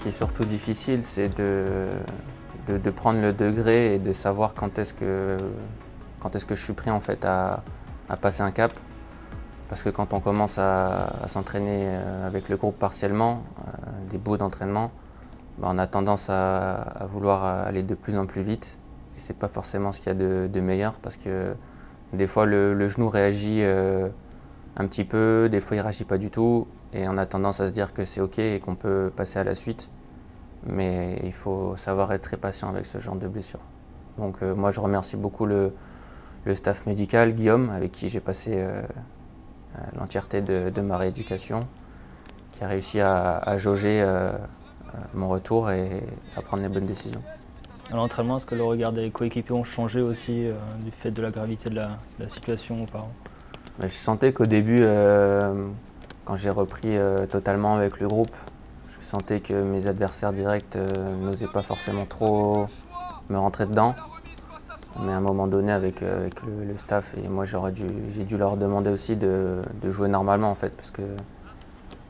qui est surtout difficile, c'est de prendre le degré et de savoir quand est-ce que je suis prêt en fait à passer un cap. Parce que quand on commence à s'entraîner avec le groupe partiellement, des bouts d'entraînement, on a tendance à vouloir aller de plus en plus vite. Et c'est pas forcément ce qu'il y a de meilleur parce que des fois le genou réagit un petit peu, des fois il réagit pas du tout. Et on a tendance à se dire que c'est OK et qu'on peut passer à la suite. Mais il faut savoir être très patient avec ce genre de blessure. Donc moi je remercie beaucoup le staff médical, Guillaume, avec qui j'ai passé l'entièreté de ma rééducation, qui a réussi à jauger mon retour et à prendre les bonnes décisions. À l'entraînement, est-ce que le regard des coéquipiers ont changé aussi du fait de la gravité de la situation auparavant? Je sentais qu'au début, quand j'ai repris totalement avec le groupe, je sentais que mes adversaires directs n'osaient pas forcément trop me rentrer dedans. Mais à un moment donné, avec le staff, et moi j'ai dû leur demander aussi de jouer normalement en fait, parce qu'il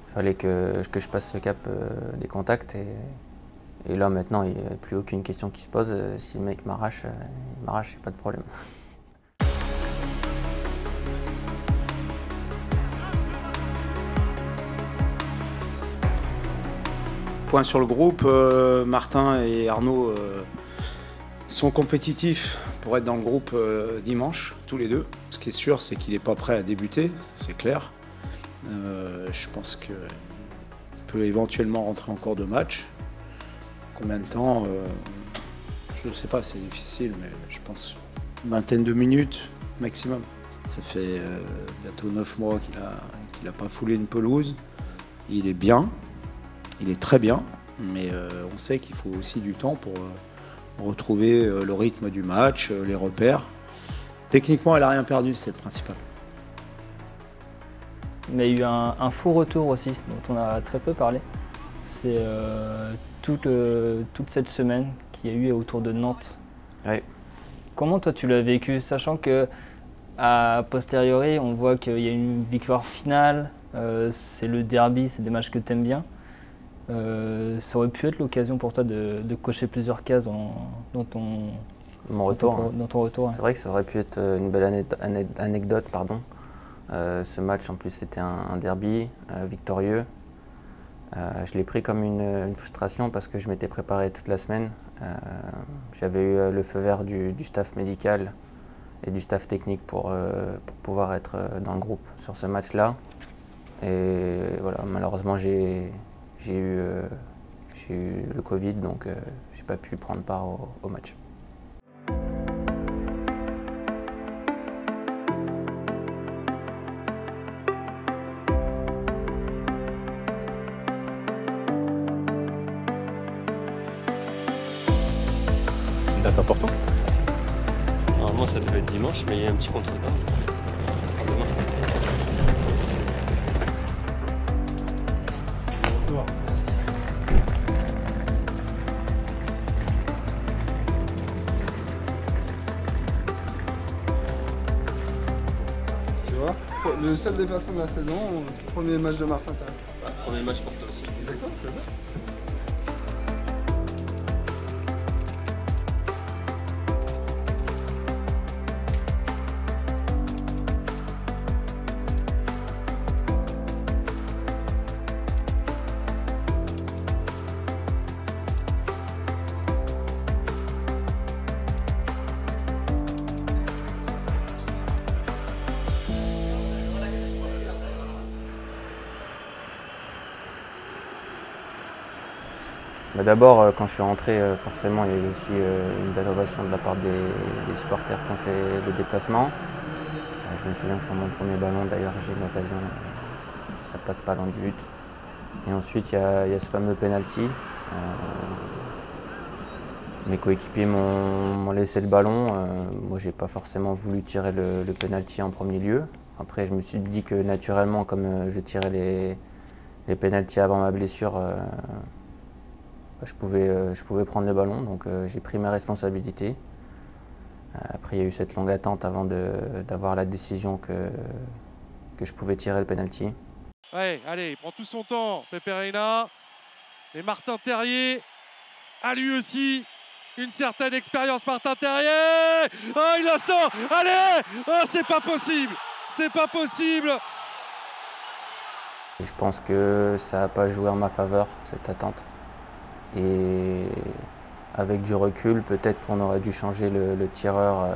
fallait que je passe ce cap des contacts. Et là maintenant, il n'y a plus aucune question qui se pose. Si le mec m'arrache, il m'arrache, il n'y a pas de problème. Point sur le groupe, Martin et Arnaud sont compétitifs pour être dans le groupe dimanche, tous les deux. Ce qui est sûr, c'est qu'il n'est pas prêt à débuter, ça c'est clair. Je pense qu'il peut éventuellement rentrer en cours de match. Combien de temps je ne sais pas, c'est difficile, mais je pense une vingtaine de minutes maximum. Ça fait bientôt 9 mois qu'il n'a pas foulé une pelouse. Il est bien, il est très bien, mais on sait qu'il faut aussi du temps pour retrouver le rythme du match, les repères. Techniquement, elle n'a rien perdu, c'est le principal. Mais il y a eu un faux retour aussi, dont on a très peu parlé. C'est toute cette semaine qu'il y a eu autour de Nantes. Oui. Comment toi tu l'as vécu, sachant que a posteriori, on voit qu'il y a une victoire finale, c'est le derby, c'est des matchs que tu aimes bien. Ça aurait pu être l'occasion pour toi de cocher plusieurs cases dans ton retour. Ouais. C'est vrai que ça aurait pu être une belle anecdote. Ce match, en plus, c'était un derby victorieux. Je l'ai pris comme une frustration parce que je m'étais préparé toute la semaine. J'avais eu le feu vert du staff médical et du staff technique pour pouvoir être dans le groupe sur ce match-là. Et voilà, malheureusement, j'ai eu le Covid, donc j'ai pas pu prendre part au match. C'est une date importante. Normalement ça devait être dimanche, mais il y a un petit contretemps. Tu vois, le seul déplacement de la saison, le premier match de Martin. Premier match pour toi aussi. D'accord, c'est vrai. D'abord, quand je suis rentré, forcément, il y a eu aussi une belle ovation de la part des supporters qui ont fait le déplacement. Je me souviens que sur mon premier ballon, d'ailleurs, j'ai eu l'occasion, ça passe pas loin du but. Et ensuite, il y a ce fameux penalty. Mes coéquipiers m'ont laissé le ballon. Moi, j'ai pas forcément voulu tirer le penalty en premier lieu. Après, je me suis dit que naturellement, comme je tirais les penaltys avant ma blessure, je pouvais prendre le ballon, donc j'ai pris mes responsabilités. Après, il y a eu cette longue attente avant d'avoir la décision que je pouvais tirer le penalty. Ouais, allez, il prend tout son temps, Pepe Reina. Et Martin Terrier a lui aussi une certaine expérience. Martin Terrier, oh, il la sort, allez, oh, c'est pas possible, c'est pas possible. Et je pense que ça n'a pas joué en ma faveur, cette attente. Et avec du recul, peut-être qu'on aurait dû changer le tireur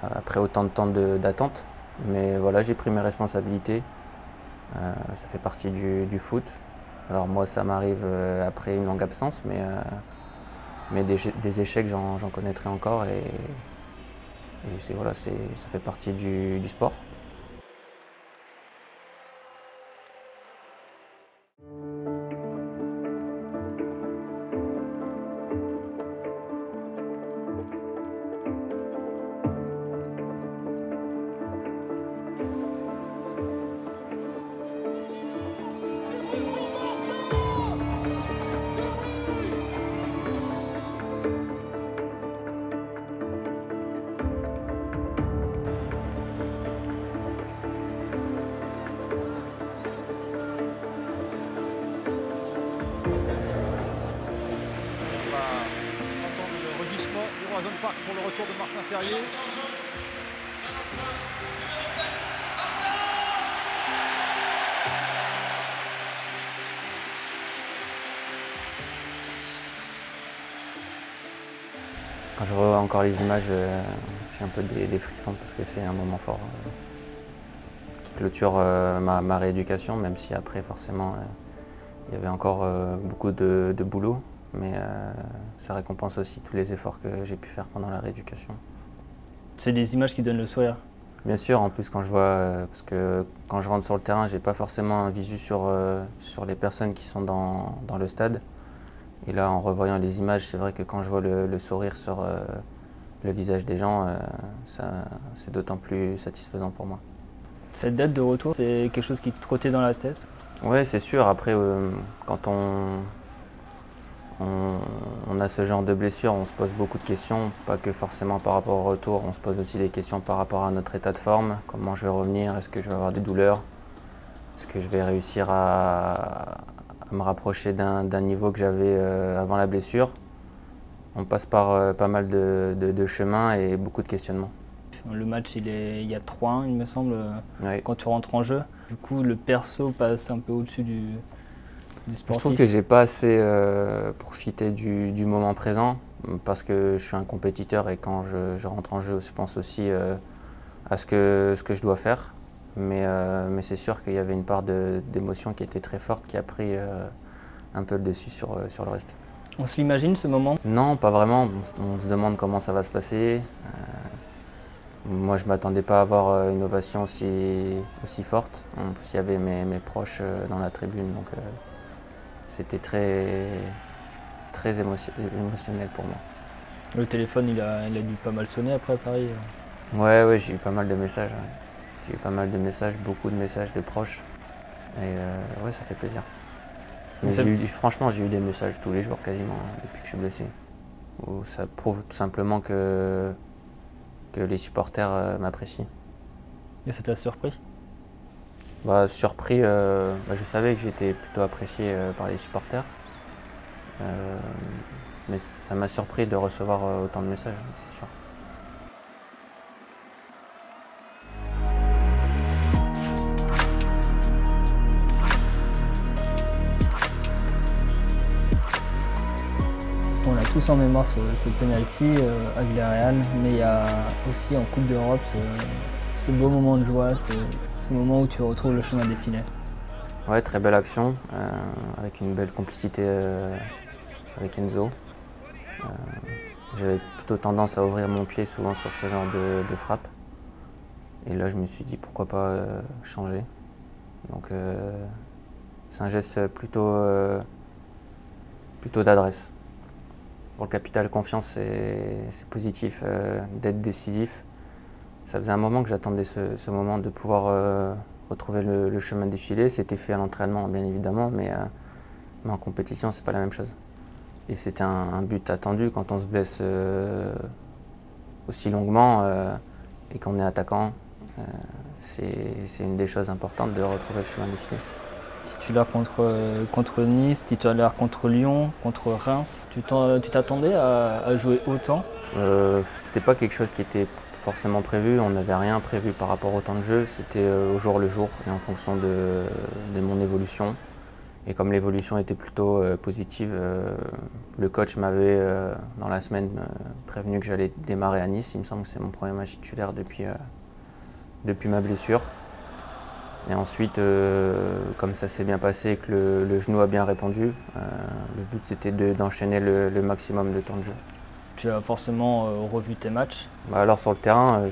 après autant de temps d'attente. Mais voilà, j'ai pris mes responsabilités. Ça fait partie du foot. Alors moi, ça m'arrive après une longue absence, mais des échecs, j'en connaîtrai encore. Et voilà, ça fait partie du sport. Du Roazhon Park pour le retour de Martin Terrier. Quand je vois encore les images, j'ai un peu des frissons parce que c'est un moment fort qui clôture ma rééducation, même si après forcément il y avait encore beaucoup de boulot. Mais ça récompense aussi tous les efforts que j'ai pu faire pendant la rééducation. C'est des images qui donnent le sourire. Bien sûr, en plus quand je vois, parce que quand je rentre sur le terrain, j'ai pas forcément un visu sur les personnes qui sont dans le stade. Et là, en revoyant les images, c'est vrai que quand je vois le sourire sur le visage des gens, c'est d'autant plus satisfaisant pour moi. Cette date de retour, c'est quelque chose qui te trottait dans la tête? Oui, c'est sûr. Après, quand on a ce genre de blessure, on se pose beaucoup de questions, pas que forcément par rapport au retour, on se pose aussi des questions par rapport à notre état de forme, comment je vais revenir, est-ce que je vais avoir des douleurs, est-ce que je vais réussir à me rapprocher d'un niveau que j'avais avant la blessure. On passe par pas mal de chemins et beaucoup de questionnements. Le match, il y a 3-1, il me semble, Oui. quand tu rentres en jeu. Du coup, le perso passe un peu au-dessus du sportif. Je trouve que j'ai pas assez profité du moment présent parce que je suis un compétiteur et quand je rentre en jeu, je pense aussi à ce que je dois faire. Mais c'est sûr qu'il y avait une part d'émotion qui était très forte qui a pris un peu le dessus sur le reste. On se l'imagine ce moment? Non, pas vraiment. On se demande comment ça va se passer. Moi, je ne m'attendais pas à avoir une ovation aussi forte. En plus, il y avait mes proches dans la tribune, donc c'était très émotionnel pour moi. Le téléphone, il a dû pas mal sonner après à Paris. Ouais, j'ai eu pas mal de messages. Ouais. J'ai eu pas mal de messages, beaucoup de messages de proches. Et ouais, ça fait plaisir. Mais franchement, j'ai eu des messages tous les jours quasiment depuis que je suis blessé. Où ça prouve tout simplement que les supporters m'apprécient. Et ça t'a surpris? Surpris, je savais que j'étais plutôt apprécié par les supporters. Mais ça m'a surpris de recevoir autant de messages, c'est sûr. On a tous en mémoire ce penalty à Villarreal, mais il y a aussi en Coupe d'Europe ce beau moment de joie, ce moment où tu retrouves le chemin des filets. Ouais, très belle action, avec une belle complicité avec Enzo. J'avais plutôt tendance à ouvrir mon pied souvent sur ce genre de frappe. Et là, je me suis dit pourquoi pas changer. Donc c'est un geste plutôt d'adresse. Pour le capital confiance, c'est positif d'être décisif. Ça faisait un moment que j'attendais ce moment de pouvoir retrouver le chemin des filets. C'était fait à l'entraînement, bien évidemment, mais en compétition, c'est pas la même chose. Et c'était un but attendu quand on se blesse aussi longuement et qu'on est attaquant. C'est une des choses importantes de retrouver le chemin des filets. Titulaire contre Nice, titulaire contre Lyon, contre Reims. Tu t'attendais à jouer autant? C'était pas quelque chose qui était forcément prévu, on n'avait rien prévu par rapport au temps de jeu, c'était au jour le jour et en fonction de mon évolution. Et comme l'évolution était plutôt positive, le coach m'avait dans la semaine prévenu que j'allais démarrer à Nice. Il me semble que c'est mon premier match titulaire depuis ma blessure. Et ensuite, comme ça s'est bien passé et que le genou a bien répondu, le but c'était d'enchaîner le maximum de temps de jeu. Tu as forcément revu tes matchs? Alors sur le terrain,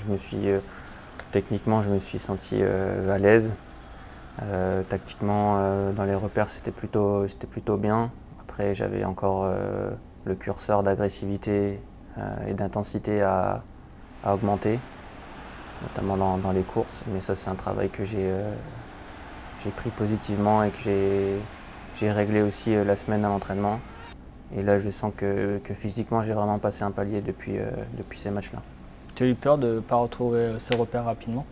techniquement je me suis senti à l'aise. Tactiquement, dans les repères, c'était plutôt bien. Après, j'avais encore le curseur d'agressivité et d'intensité à augmenter, notamment dans les courses. Mais ça, c'est un travail que j'ai pris positivement et que j'ai réglé aussi la semaine à l'entraînement. Et là, je sens que physiquement, j'ai vraiment passé un palier depuis ces matchs-là. Tu as eu peur de ne pas retrouver ces repères rapidement?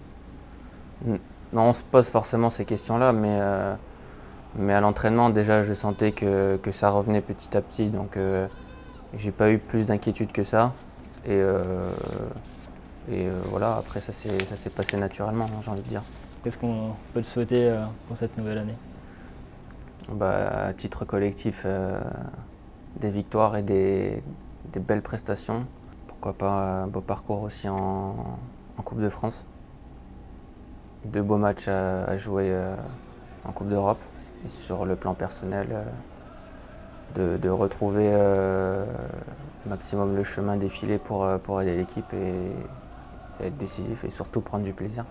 Non, on se pose forcément ces questions-là, mais à l'entraînement, déjà, je sentais que ça revenait petit à petit. Donc, j'ai pas eu plus d'inquiétude que ça. Et voilà, après, ça s'est passé naturellement, j'ai envie de dire. Qu'est-ce qu'on peut te souhaiter pour cette nouvelle année? À titre collectif, des victoires et des belles prestations. Pourquoi pas un beau parcours aussi en Coupe de France. De beaux matchs à jouer en Coupe d'Europe. Et sur le plan personnel, de retrouver au maximum le chemin défilé pour aider l'équipe et être décisif et surtout prendre du plaisir.